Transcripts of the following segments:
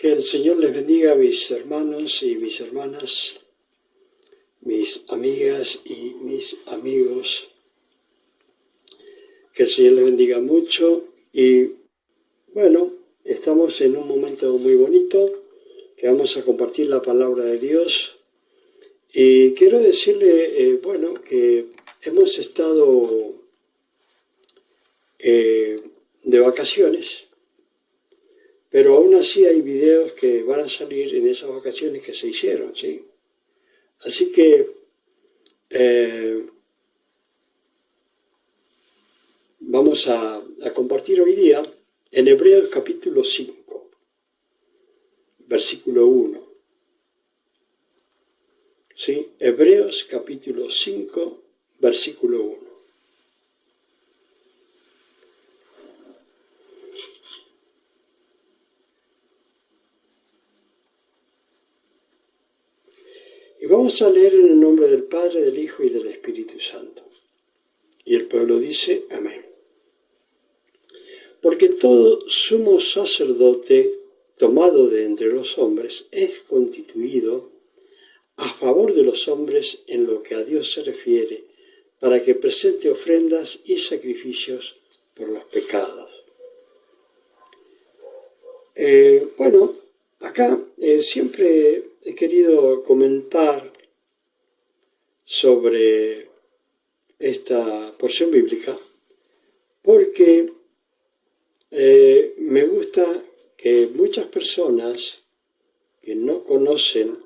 Que el Señor les bendiga a mis hermanos y mis hermanas, mis amigas y mis amigos. Que el Señor les bendiga mucho y bueno, estamos en un momento muy bonito que vamos a compartir la palabra de Dios y quiero decirle, que hemos estado de vacaciones. Pero aún así hay videos que van a salir en esas vacaciones que se hicieron, ¿sí? Así que vamos a compartir hoy día en Hebreos capítulo 5, versículo 1. ¿Sí? Hebreos capítulo 5, versículo 1. Y vamos a leer en el nombre del Padre, del Hijo y del Espíritu Santo. Y el pueblo dice, amén. Porque todo sumo sacerdote tomado de entre los hombres es constituido a favor de los hombres en lo que a Dios se refiere, para que presente ofrendas y sacrificios por los pecados. Acá siempre he querido comentar sobre esta porción bíblica porque me gusta que muchas personas que no conocen.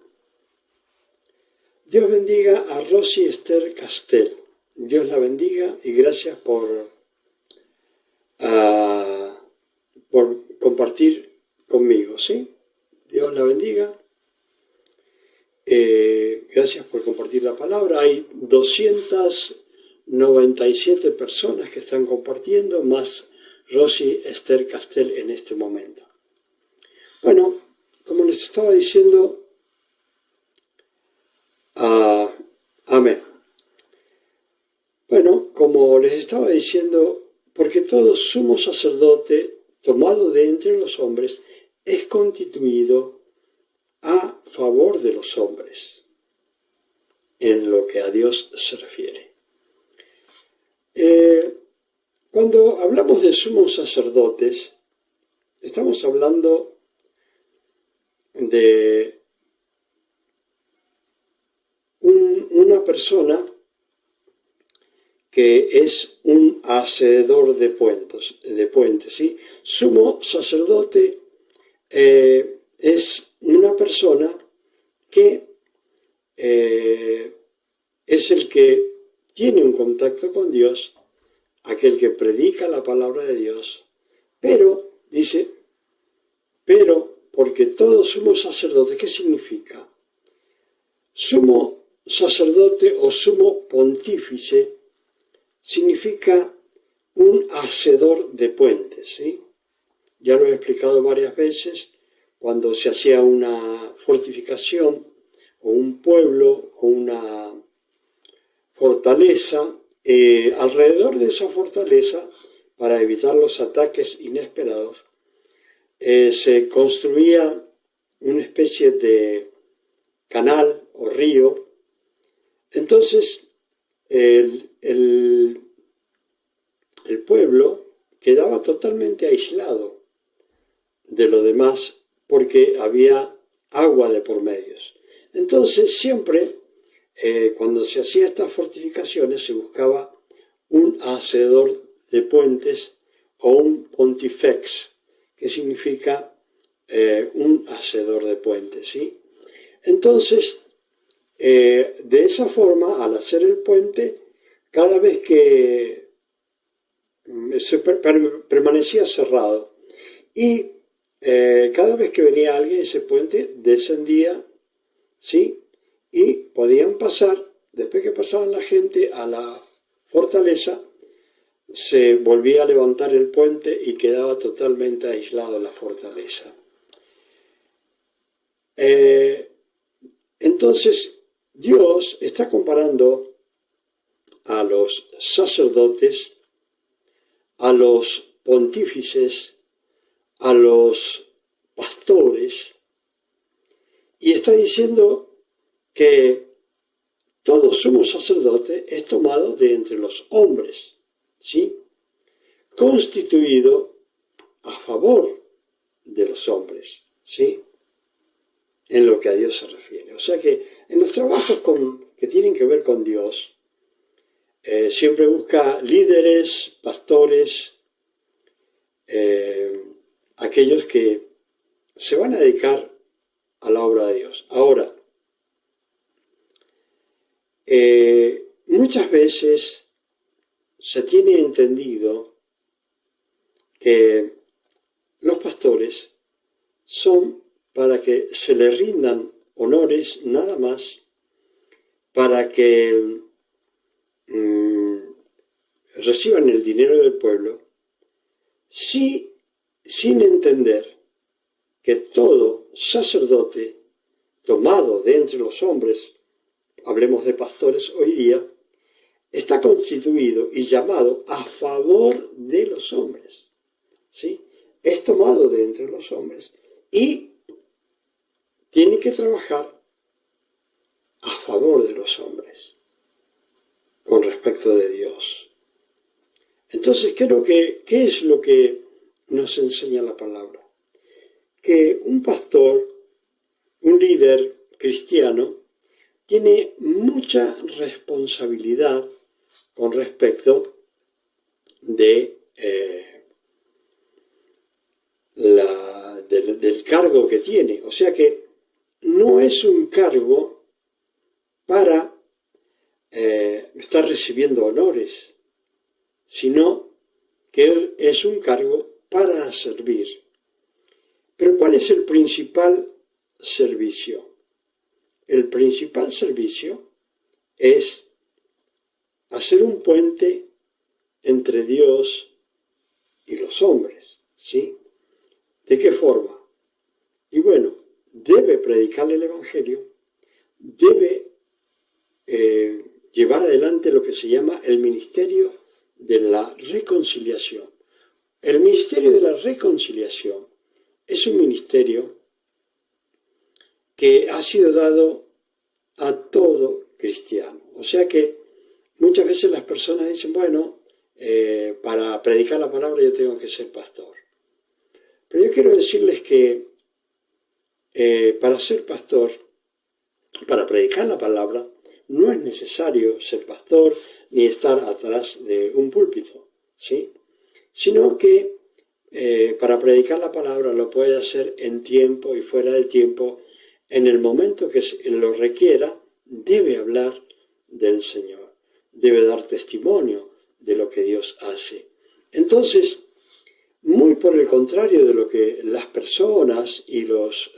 Dios bendiga a Rosy Esther Castel. Dios la bendiga y gracias por compartir conmigo, ¿sí? Dios la bendiga. Gracias por compartir la palabra. Hay 297 personas que están compartiendo, más Rosy Esther Castel en este momento. Bueno, como les estaba diciendo, amén. Bueno, como les estaba diciendo, porque todo sumo sacerdote tomado de entre los hombres es constituido a favor de los hombres, en lo que a Dios se refiere. Cuando hablamos de sumos sacerdotes, estamos hablando de una persona que es un hacedor de puentes, ¿sí? Sumo sacerdote es una persona que es el que tiene un contacto con Dios, aquel que predica la palabra de Dios, pero porque todo sumo sacerdote, ¿qué significa? Sumo sacerdote o sumo pontífice significa un hacedor de puentes, ¿sí? Ya lo he explicado varias veces, cuando se hacía una fortificación o un pueblo o una fortaleza, alrededor de esa fortaleza, para evitar los ataques inesperados, se construía una especie de canal o río. Entonces el pueblo quedaba totalmente aislado de lo demás porque había agua de por medios. Entonces siempre cuando se hacía estas fortificaciones se buscaba un hacedor de puentes o un pontifex, que significa un hacedor de puentes, ¿sí? Entonces, de esa forma, al hacer el puente, cada vez que permanecía cerrado y cada vez que venía alguien, ese puente descendía, ¿sí? Y podían pasar, después que pasaban la gente a la fortaleza, se volvía a levantar el puente y quedaba totalmente aislado la fortaleza. Entonces, Dios está comparando a los sacerdotes, a los pontífices, a los pastores, está diciendo que todo sumo sacerdote es tomado de entre los hombres, ¿sí? Constituido a favor de los hombres, ¿sí? En lo que a Dios se refiere. O sea que en los trabajos que tienen que ver con Dios, siempre busca líderes, pastores, aquellos que se van a dedicar a la obra de Dios. Ahora, muchas veces se tiene entendido que los pastores son para que se les rindan honores nada más, para que reciban el dinero del pueblo, sin entender que todo sacerdote tomado de entre los hombres, hablemos de pastores hoy día, está constituido y llamado a favor de los hombres, ¿sí? Es tomado de entre los hombres y tiene que trabajar a favor de los hombres con respecto de Dios. Entonces, ¿qué es lo que nos enseña la palabra? Que un pastor, un líder cristiano, tiene mucha responsabilidad con respecto de del cargo que tiene. O sea que no es un cargo para estar recibiendo honores, sino que es un cargo para servir. Pero ¿cuál es el principal servicio? El principal servicio es hacer un puente entre Dios y los hombres, ¿sí? ¿De qué forma? Y bueno, debe predicarle el Evangelio, debe llevar adelante lo que se llama el ministerio de la reconciliación. El ministerio de la reconciliación es un ministerio que ha sido dado a todo cristiano. O sea que muchas veces las personas dicen, bueno, para predicar la palabra yo tengo que ser pastor. Pero yo quiero decirles que para ser pastor, para predicar la palabra, no es necesario ser pastor ni estar atrás de un púlpito, ¿sí? Sino que para predicar la palabra lo puede hacer en tiempo y fuera de tiempo. En el momento que lo requiera, debe hablar del Señor, debe dar testimonio de lo que Dios hace. Entonces, muy por el contrario de lo que las personas y los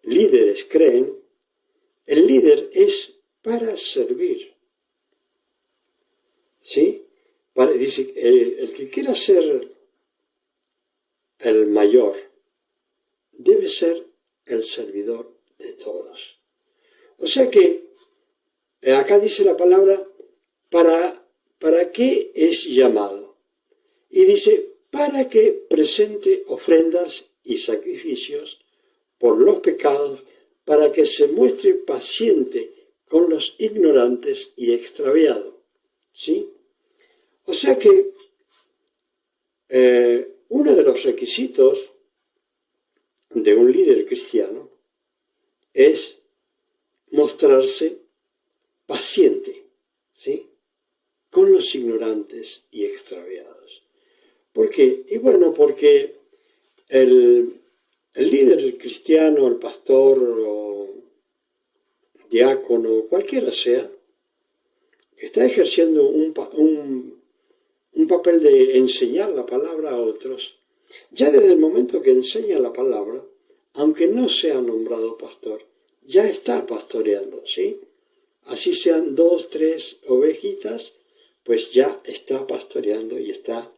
líderes creen, el líder es para servir, ¿sí? Dice, el que quiera ser el mayor debe ser el servidor de todos. O sea que acá dice la palabra, ¿para qué es llamado? Y dice, para que presente ofrendas y sacrificios por los pecados, para que se muestre paciente con los ignorantes y extraviados, ¿sí? O sea que uno de los requisitos de un líder cristiano es mostrarse paciente, ¿sí? Con los ignorantes y extraviados. ¿Por qué? Y bueno, porque el líder cristiano, el pastor o diácono, cualquiera sea, que está ejerciendo un papel de enseñar la palabra a otros, ya desde el momento que enseña la palabra, aunque no sea nombrado pastor, ya está pastoreando, ¿sí? Así sean 2, 3 ovejitas, pues ya está pastoreando y está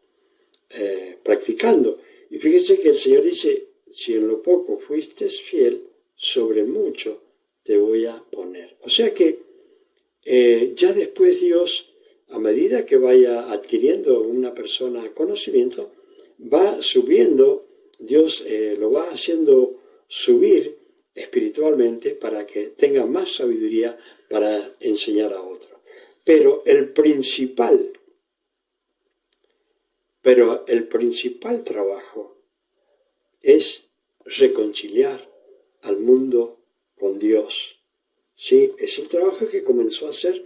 practicando. Y fíjense que el Señor dice, si en lo poco fuiste fiel, sobre mucho te voy a poner. O sea que ya después Dios, a medida que vaya adquiriendo una persona conocimiento, va subiendo, Dios lo va haciendo subir espiritualmente para que tenga más sabiduría para enseñar a otros. Pero el principal trabajo es reconciliar al mundo con Dios. Sí, es el trabajo que comenzó a hacer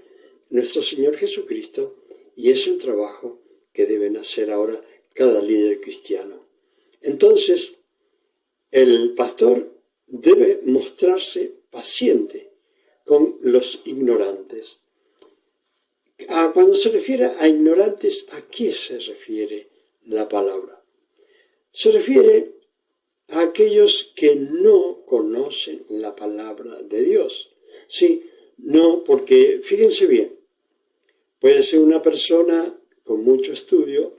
nuestro Señor Jesucristo y es el trabajo que deben hacer ahora cada líder cristiano. Entonces, el pastor debe mostrarse paciente con los ignorantes. Cuando se refiere a ignorantes, ¿a qué se refiere la palabra? Se refiere a aquellos que no conocen la palabra de Dios. Sí, no, porque fíjense bien, puede ser una persona con mucho estudio,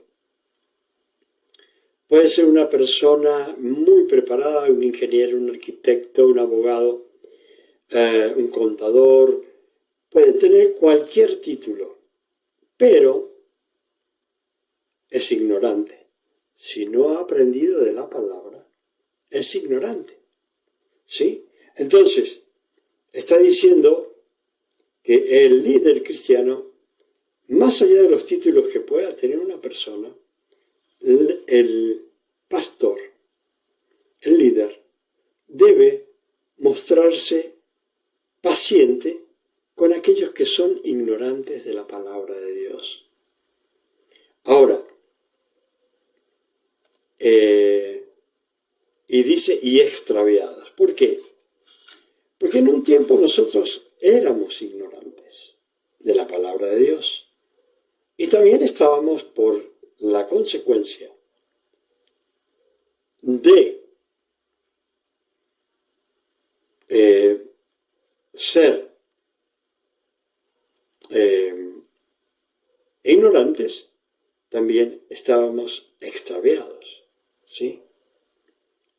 puede ser una persona muy preparada, un ingeniero, un arquitecto, un abogado, un contador, puede tener cualquier título, pero es ignorante. Si no ha aprendido de la palabra, es ignorante. ¿Sí? Entonces, está diciendo que el líder cristiano, más allá de los títulos que pueda tener una persona, el pastor, el líder, debe mostrarse paciente con aquellos que son ignorantes de la palabra de Dios. Ahora, y dice, y extraviados. ¿Por qué? Porque en un tiempo nosotros éramos ignorantes de la palabra de Dios. Y también estábamos por la consecuencia de ser ignorantes, también estábamos extraviados, ¿sí?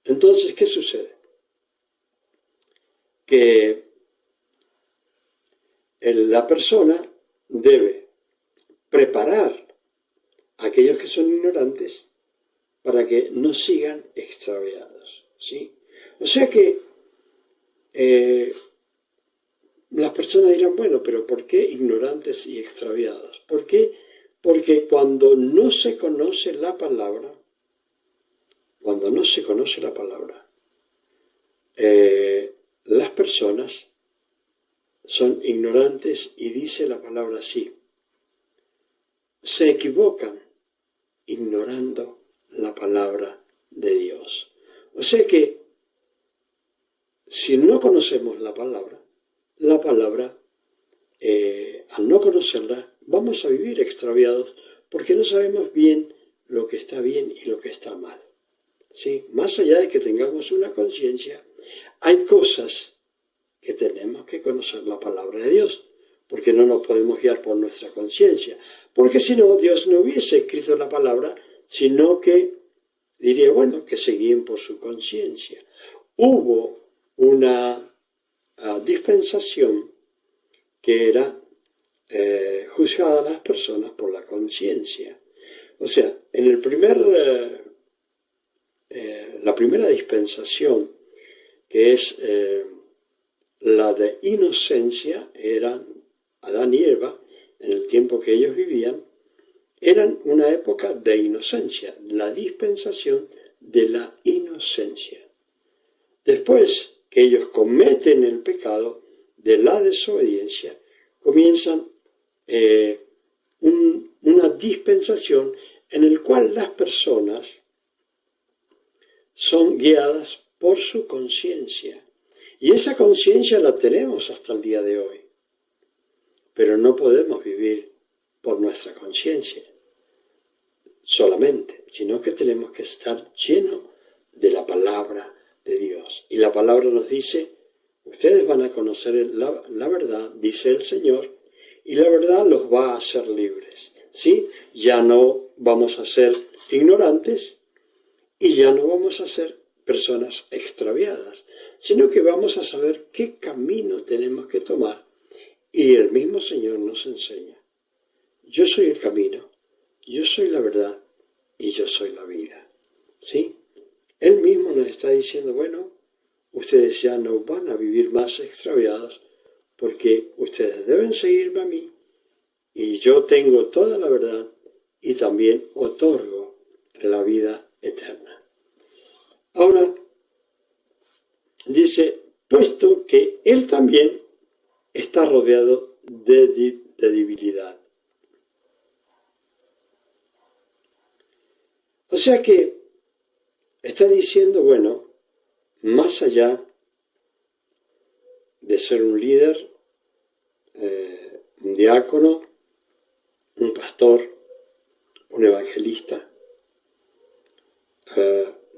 Entonces, ¿qué sucede? Que la persona debe preparar a aquellos que son ignorantes para que no sigan extraviados, ¿sí? O sea que las personas dirán, bueno, pero ¿por qué ignorantes y extraviados? ¿Por qué? Porque cuando no se conoce la palabra, las personas son ignorantes y dice la palabra así, se equivocan ignorando la palabra de Dios. O sea que si no conocemos la palabra, al no conocerla, vamos a vivir extraviados porque no sabemos bien lo que está bien y lo que está mal. ¿Sí? Más allá de que tengamos una conciencia, hay cosas que tenemos que conocer la palabra de Dios, porque no nos podemos guiar por nuestra conciencia, porque si no, Dios no hubiese escrito la palabra, sino que diría, bueno, que se guíen por su conciencia. Hubo una dispensación que era juzgada a las personas por la conciencia. O sea, en la primera dispensación, que es la de inocencia, eran Adán y Eva, en el tiempo que ellos vivían, eran una época de inocencia, la dispensación de la inocencia. Después que ellos cometen el pecado de la desobediencia, comienzan una dispensación en la cual las personas son guiadas por su conciencia. Y esa conciencia la tenemos hasta el día de hoy. Pero no podemos vivir por nuestra conciencia solamente, sino que tenemos que estar llenos de la palabra de Dios. Y la palabra nos dice, ustedes van a conocer la verdad, dice el Señor, y la verdad los va a hacer libres. ¿Sí? Ya no vamos a ser ignorantes y ya no vamos a ser personas extraviadas, sino que vamos a saber qué camino tenemos que tomar. Y el mismo Señor nos enseña. Yo soy el camino, yo soy la verdad y yo soy la vida. ¿Sí? Él mismo nos está diciendo, bueno, ustedes ya no van a vivir más extraviados, porque ustedes deben seguirme a mí, y yo tengo toda la verdad, y también otorgo la vida eterna. Ahora, dice, puesto que él también está rodeado de debilidad. O sea que está diciendo, bueno, más allá de ser un líder, un diácono, un pastor, un evangelista,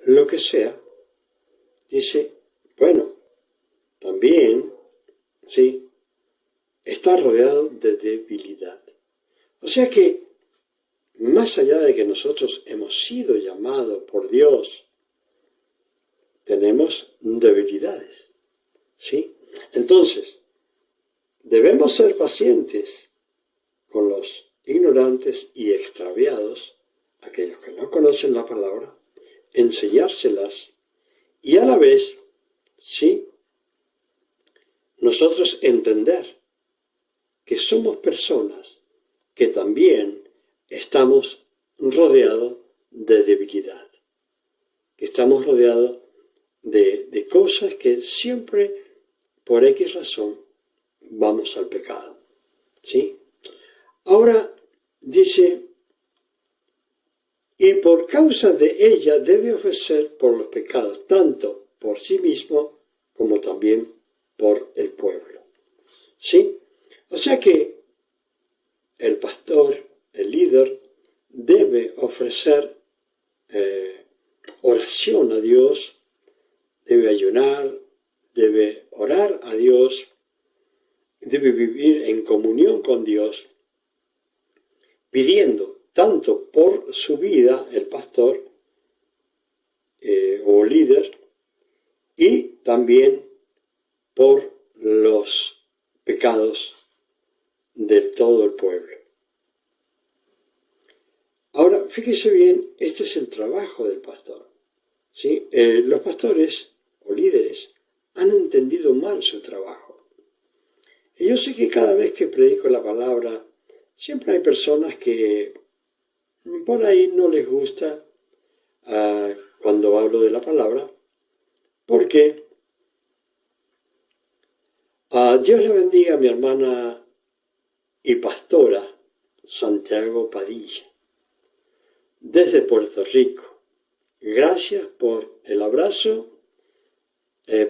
lo que sea, dice, bueno, también, sí, está rodeado de debilidad. O sea que, más allá de que nosotros hemos sido llamados por Dios, tenemos debilidades, ¿sí? Entonces, debemos ser pacientes con los ignorantes y extraviados, aquellos que no conocen la palabra, enseñárselas y a la vez, sí, nosotros entender que somos personas que también estamos rodeados de debilidad, que estamos rodeados de cosas que siempre, por X razón, vamos al pecado, ¿sí? Ahora dice, y por causa de ella debe ofrecer por los pecados, tanto por sí mismo como también por el pueblo, ¿sí? O sea que el pastor, el líder, debe ofrecer oración a Dios, debe ayunar, debe orar a Dios, debe vivir en comunión con Dios, pidiendo tanto por su vida, el pastor o líder, y también por los pecados de todo el pueblo. Ahora, fíjese bien, este es el trabajo del pastor, ¿sí? Los pastores o líderes han entendido mal su trabajo. Y yo sé que cada vez que predico la palabra, siempre hay personas que por ahí no les gusta cuando hablo de la palabra, porque Dios le bendiga a mi hermana y pastora Santiago Padilla, desde Puerto Rico. Gracias por el abrazo,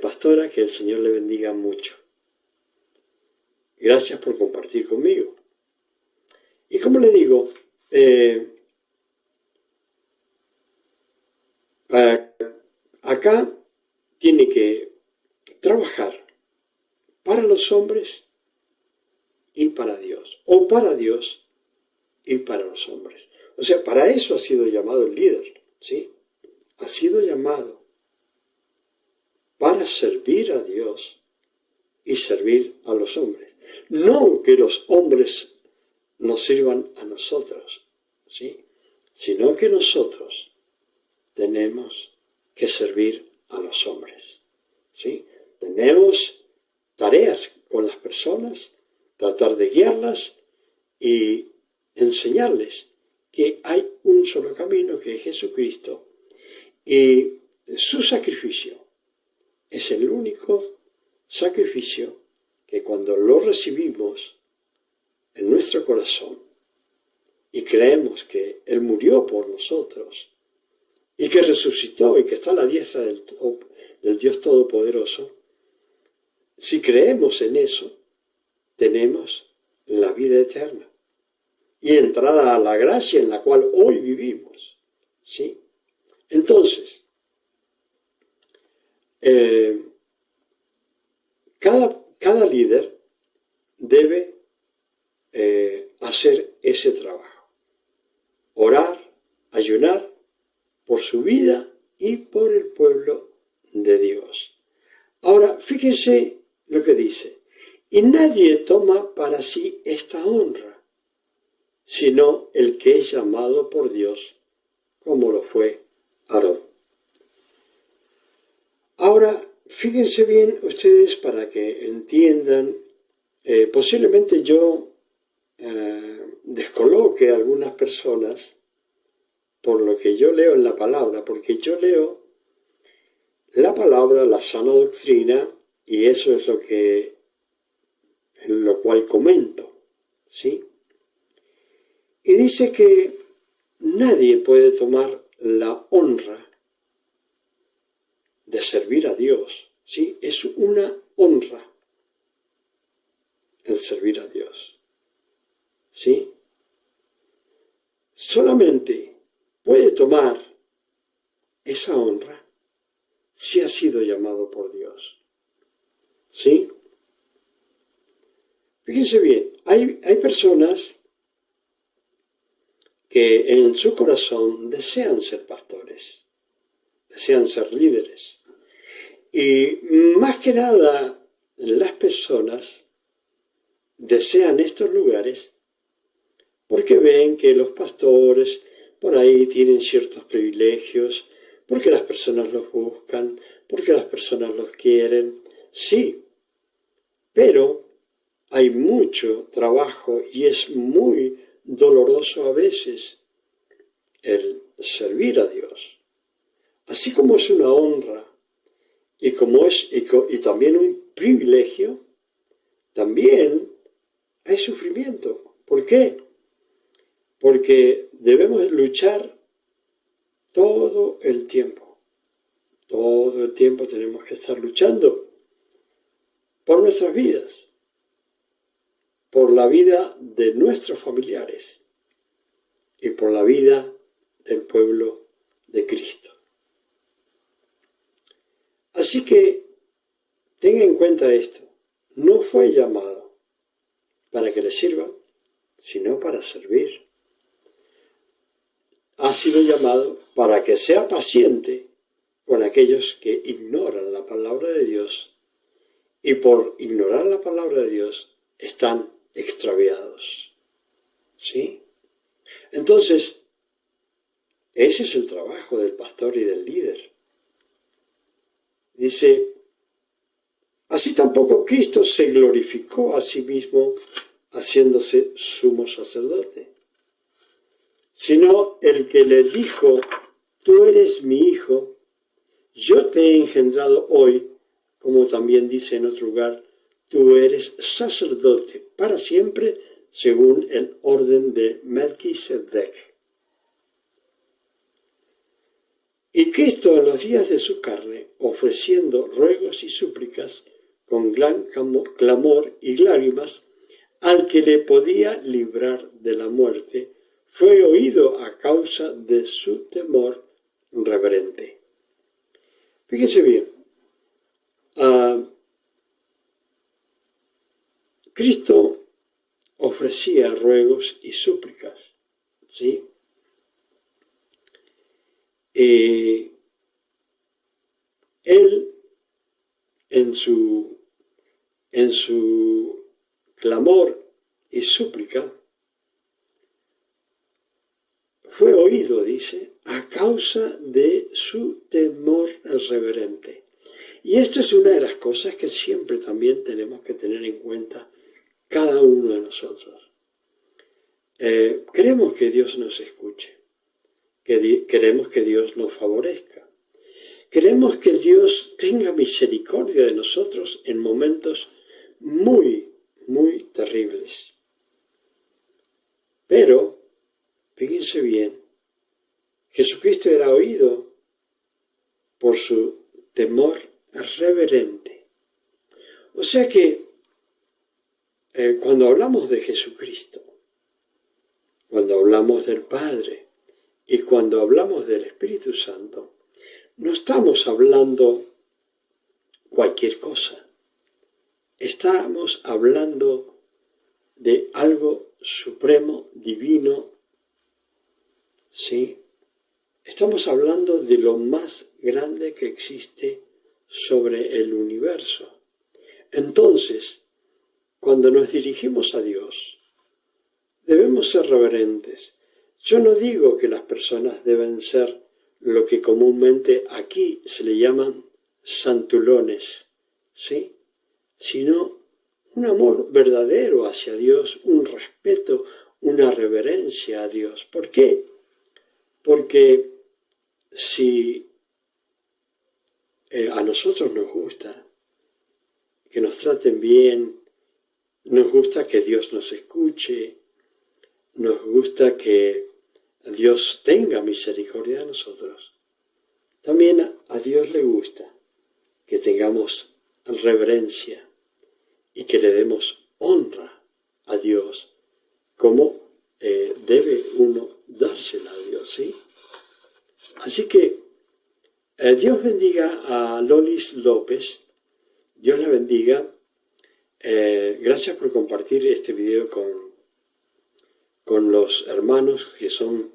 pastora, que el Señor le bendiga mucho. Gracias por compartir conmigo. Y como le digo, acá tiene que trabajar para los hombres y para Dios, o para Dios y para los hombres. O sea, para eso ha sido llamado el líder, ¿sí? Ha sido llamado para servir a Dios y servir a los hombres. No que los hombres nos sirvan a nosotros, ¿sí? Sino que nosotros tenemos que servir a los hombres, ¿sí? Tenemos tareas con las personas, tratar de guiarlas y enseñarles que hay un solo camino, que es Jesucristo, y su sacrificio es el único sacrificio que cuando lo recibimos en nuestro corazón y creemos que Él murió por nosotros y que resucitó y que está a la diestra del Dios Todopoderoso, si creemos en eso, tenemos la vida eterna y entrada a la gracia en la cual hoy vivimos, ¿sí? Entonces, cada líder debe hacer ese trabajo, orar, ayunar por su vida y por el pueblo de Dios. Ahora, fíjese lo que dice, y nadie toma para sí esta honra, sino el que es llamado por Dios, como lo fue Aarón. Ahora, fíjense bien ustedes para que entiendan, posiblemente yo descoloque a algunas personas por lo que yo leo en la palabra, porque yo leo la palabra, la sana doctrina, y eso es en lo cual comento, ¿sí? Y dice que nadie puede tomar la honra de servir a Dios, ¿sí? Es una honra el servir a Dios, ¿sí? Solamente puede tomar esa honra si ha sido llamado por Dios, ¿sí? Fíjense bien, hay personas que en su corazón desean ser pastores, desean ser líderes. Y más que nada, las personas desean estos lugares porque ven que los pastores por ahí tienen ciertos privilegios, porque las personas los buscan, porque las personas los quieren. Sí, pero hay mucho trabajo y es muy doloroso a veces el servir a Dios. Así como es una honra y también un privilegio, también hay sufrimiento. ¿Por qué? Porque debemos luchar todo el tiempo. Todo el tiempo tenemos que estar luchando por nuestras vidas, por la vida de nuestros familiares y por la vida del pueblo de Cristo. Así que tenga en cuenta esto, no fue llamado para que le sirvan, sino para servir. Ha sido llamado para que sea paciente con aquellos que ignoran la palabra de Dios y por ignorar la palabra de Dios están extraviados. ¿Sí? Entonces, ese es el trabajo del pastor y del líder. Dice, así tampoco Cristo se glorificó a sí mismo haciéndose sumo sacerdote, sino el que le dijo, tú eres mi hijo, yo te he engendrado hoy, como también dice en otro lugar, tú eres sacerdote para siempre según el orden de Melquisedec. Y Cristo en los días de su carne, ofreciendo ruegos y súplicas con gran clamor y lágrimas, al que le podía librar de la muerte, fue oído a causa de su temor reverente. Fíjense bien, Cristo ofrecía ruegos y súplicas, ¿sí? Él en su clamor y súplica fue oído, dice, a causa de su temor reverente. Y esto es una de las cosas que siempre también tenemos que tener en cuenta cada uno de nosotros. Queremos que Dios nos escuche, queremos que Dios nos favorezca, queremos que Dios tenga misericordia de nosotros en momentos muy, muy terribles. Pero, fíjense bien, Jesucristo era oído por su temor reverente. O sea que cuando hablamos de Jesucristo, cuando hablamos del Padre y cuando hablamos del Espíritu Santo, no estamos hablando cualquier cosa. Estamos hablando de algo supremo, divino, ¿sí? Estamos hablando de lo más grande que existe sobre el universo. Entonces, cuando nos dirigimos a Dios, debemos ser reverentes. Yo no digo que las personas deben ser lo que comúnmente aquí se le llaman santulones, ¿sí? Sino un amor verdadero hacia Dios, un respeto, una reverencia a Dios. ¿Por qué? Porque si a nosotros nos gusta que nos traten bien, nos gusta que Dios nos escuche, nos gusta que Dios tenga misericordia de nosotros, también a Dios le gusta que tengamos reverencia y que le demos honra a Dios como debe uno dársela a Dios, ¿sí? Así que Dios bendiga a Lolis López, Dios la bendiga. Gracias por compartir este video con los hermanos, que son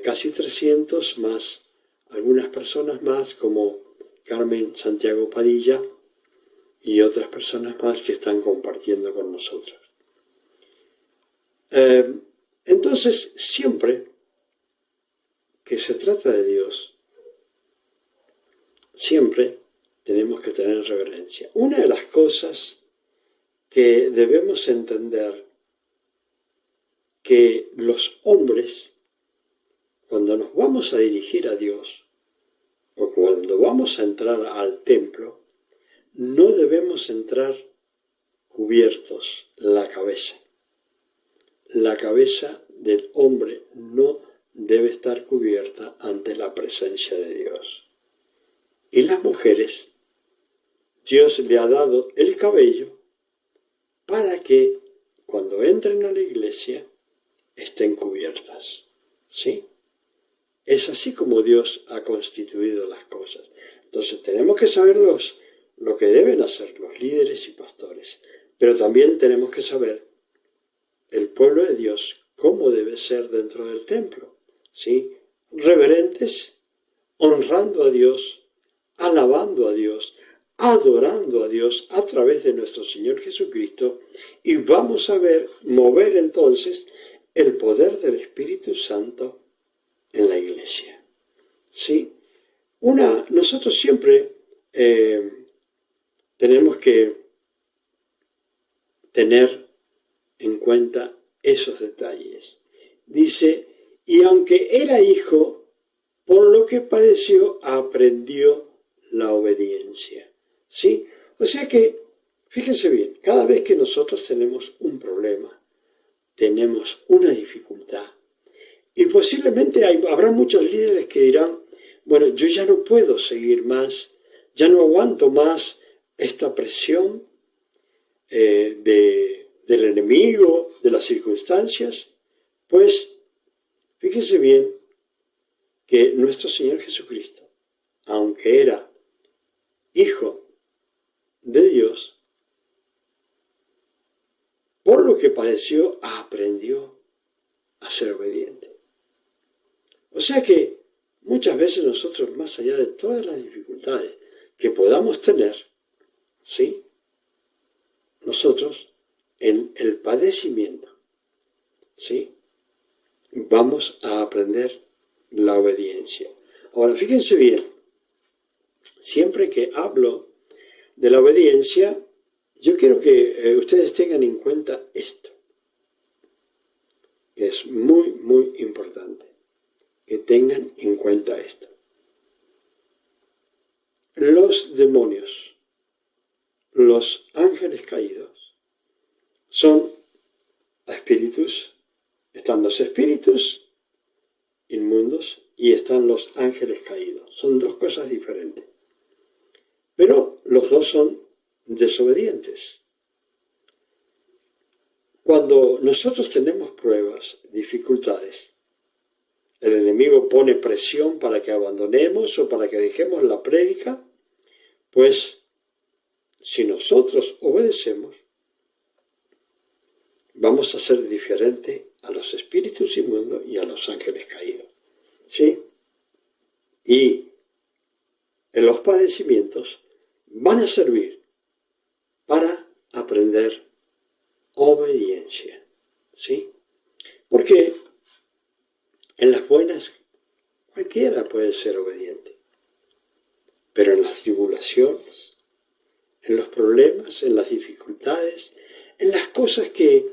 casi 300, más algunas personas más como Carmen Santiago Padilla y otras personas más que están compartiendo con nosotros. Entonces, siempre que se trata de Dios, siempre tenemos que tener reverencia. Una de las cosas que debemos entender, que los hombres, cuando nos vamos a dirigir a Dios, o cuando vamos a entrar al templo, no debemos entrar cubiertos la cabeza. La cabeza del hombre no debe estar cubierta ante la presencia de Dios. Y las mujeres, Dios le ha dado el cabello para que cuando entren a la iglesia estén cubiertas, ¿sí? Es así como Dios ha constituido las cosas. Entonces tenemos que saber lo que deben hacer los líderes y pastores, pero también tenemos que saber el pueblo de Dios cómo debe ser dentro del templo, ¿sí? Reverentes, honrando a Dios, alabando a Dios, adorando a Dios a través de nuestro Señor Jesucristo, y vamos a mover entonces el poder del Espíritu Santo en la iglesia, ¿sí? Nosotros siempre tenemos que tener en cuenta esos detalles. Dice, y aunque era hijo, por lo que padeció, aprendió la obediencia, ¿sí? O sea que, fíjense bien, cada vez que nosotros tenemos un problema, tenemos una dificultad, y posiblemente habrá muchos líderes que dirán, bueno, yo ya no puedo seguir más, ya no aguanto más esta presión del enemigo, de las circunstancias. Pues, fíjense bien que nuestro Señor Jesucristo, aunque era Hijo de Dios, por lo que padeció, aprendió a ser obediente. O sea que muchas veces nosotros, más allá de todas las dificultades que podamos tener, ¿sí? Nosotros, en el padecimiento, ¿sí? Vamos a aprender la obediencia. Ahora, fíjense bien, siempre que hablo de la obediencia, yo quiero que ustedes tengan en cuenta esto, que es muy, muy importante, que tengan en cuenta esto. Los demonios, los ángeles caídos, son espíritus. Están los espíritus inmundos y están los ángeles caídos. Son dos cosas diferentes. Pero los dos son desobedientes. Cuando nosotros tenemos pruebas, dificultades, el enemigo pone presión para que abandonemos o para que dejemos la prédica, pues si nosotros obedecemos, vamos a ser diferentes a los espíritus inmundos y a los ángeles caídos, ¿sí? Y en los padecimientos van a servir para aprender obediencia, ¿sí? Porque en las buenas cualquiera puede ser obediente, Pero en las tribulaciones, en los problemas, en las dificultades, en las cosas que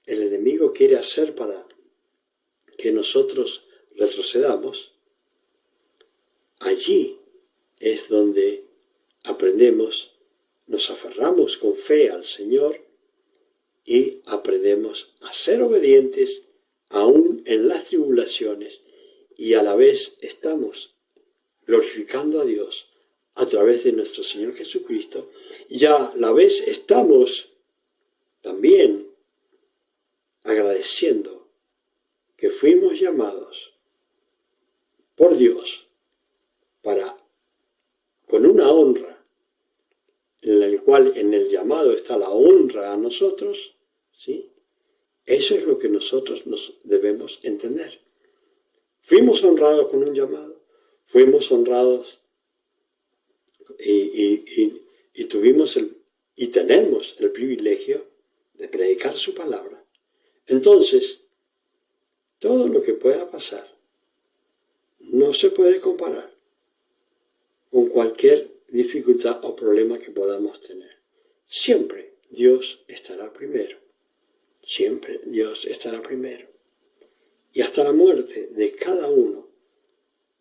el enemigo quiere hacer para que nosotros retrocedamos, allí es donde aprendemos, nos aferramos con fe al Señor y aprendemos a ser obedientes aún en las tribulaciones, y a la vez estamos glorificando a Dios a través de nuestro Señor Jesucristo, y a la vez estamos también agradeciendo que fuimos llamados por Dios para, con una honra, en la cual en el llamado está la honra a nosotros, ¿sí? Eso es lo que nosotros nos debemos entender. Fuimos honrados con un llamado, fuimos honrados y tuvimos y tenemos el privilegio de predicar su palabra. Entonces, todo lo que pueda pasar no se puede comparar con cualquier dificultad o problema que podamos tener. Siempre Dios estará primero. Siempre Dios estará primero. Y hasta la muerte de cada uno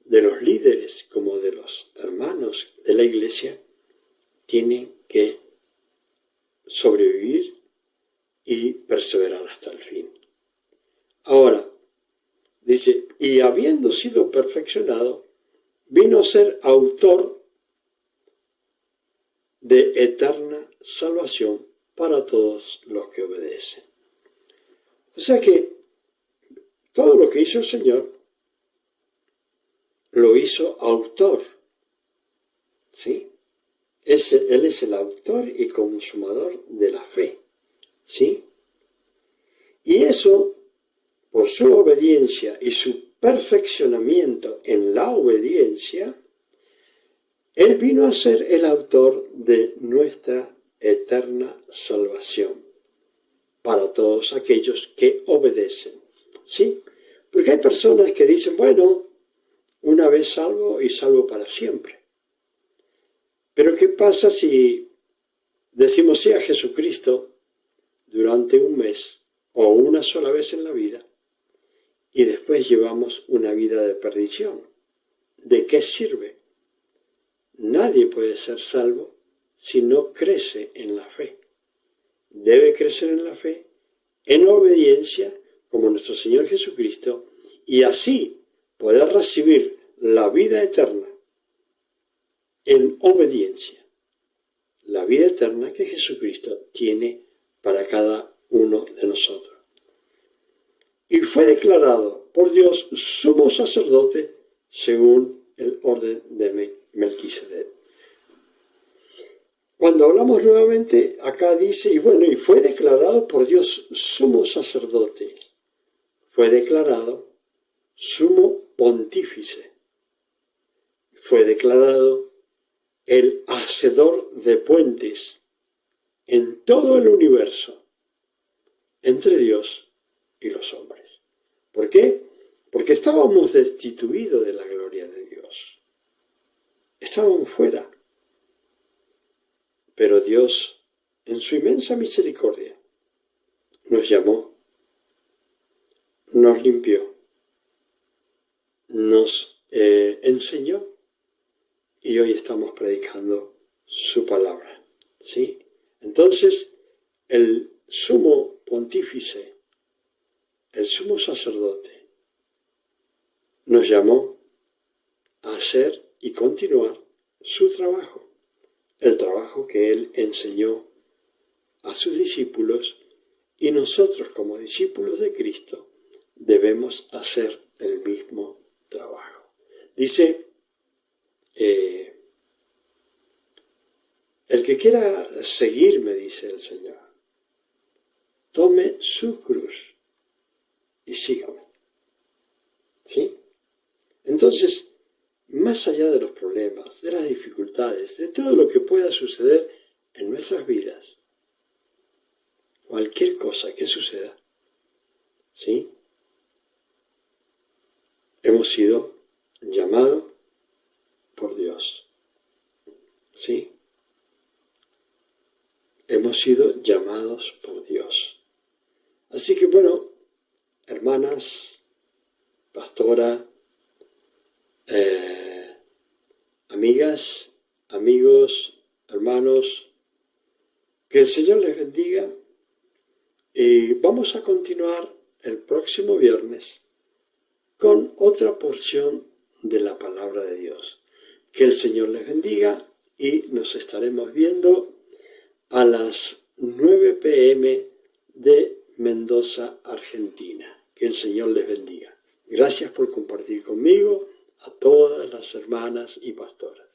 de los líderes como de los hermanos de la iglesia tienen que sobrevivir y perseverar hasta el fin. Ahora, dice, y habiendo sido perfeccionado, vino a ser autor de eterna salvación para todos los que obedecen. O sea que todo lo que hizo el Señor lo hizo autor, ¿sí? Él es el autor y consumador de la fe, ¿sí? Y eso, por su obediencia y su perfeccionamiento en la obediencia, Él vino a ser el autor de nuestra eterna salvación para todos aquellos que obedecen, ¿sí? Porque hay personas que dicen, bueno, una vez salvo y salvo para siempre. Pero ¿qué pasa si decimos sí a Jesucristo durante un mes o una sola vez en la vida y después llevamos una vida de perdición? ¿De qué sirve? Nadie puede ser salvo si no crece en la fe. Debe crecer en la fe, en obediencia, como nuestro Señor Jesucristo, y así poder recibir la vida eterna en obediencia. La vida eterna que Jesucristo tiene para cada uno de nosotros. Y fue declarado por Dios sumo sacerdote según el orden de Melquisedec. Cuando hablamos nuevamente, acá dice, y fue declarado por Dios sumo sacerdote. Fue declarado sumo pontífice. Fue declarado el hacedor de puentes en todo el universo entre Dios y los hombres. ¿Por qué? Porque estábamos destituidos de la gloria de Dios. Estábamos fuera. Pero Dios, en su inmensa misericordia, nos llamó, nos limpió, nos enseñó, y hoy estamos predicando su palabra, ¿sí? Entonces, el sumo pontífice, el sumo sacerdote, nos llamó a hacer y continuar su trabajo, el trabajo que Él enseñó a sus discípulos, y nosotros como discípulos de Cristo debemos hacer el mismo trabajo. Dice, el que quiera seguirme, dice el Señor, tome su cruz y sígame. ¿Sí? Entonces, más allá de los problemas, de las dificultades, de todo lo que pueda suceder en nuestras vidas, cualquier cosa que suceda, ¿sí? Hemos sido llamados por Dios ¿sí? Hemos sido llamados por Dios. Así que bueno, hermanas, pastora, amigas, amigos, hermanos, que el Señor les bendiga y vamos a continuar el próximo viernes con otra porción de la palabra de Dios. Que el Señor les bendiga y nos estaremos viendo a las 9 p.m. de Mendoza, Argentina. Que el Señor les bendiga. Gracias por compartir conmigo, a todas las hermanas y pastoras.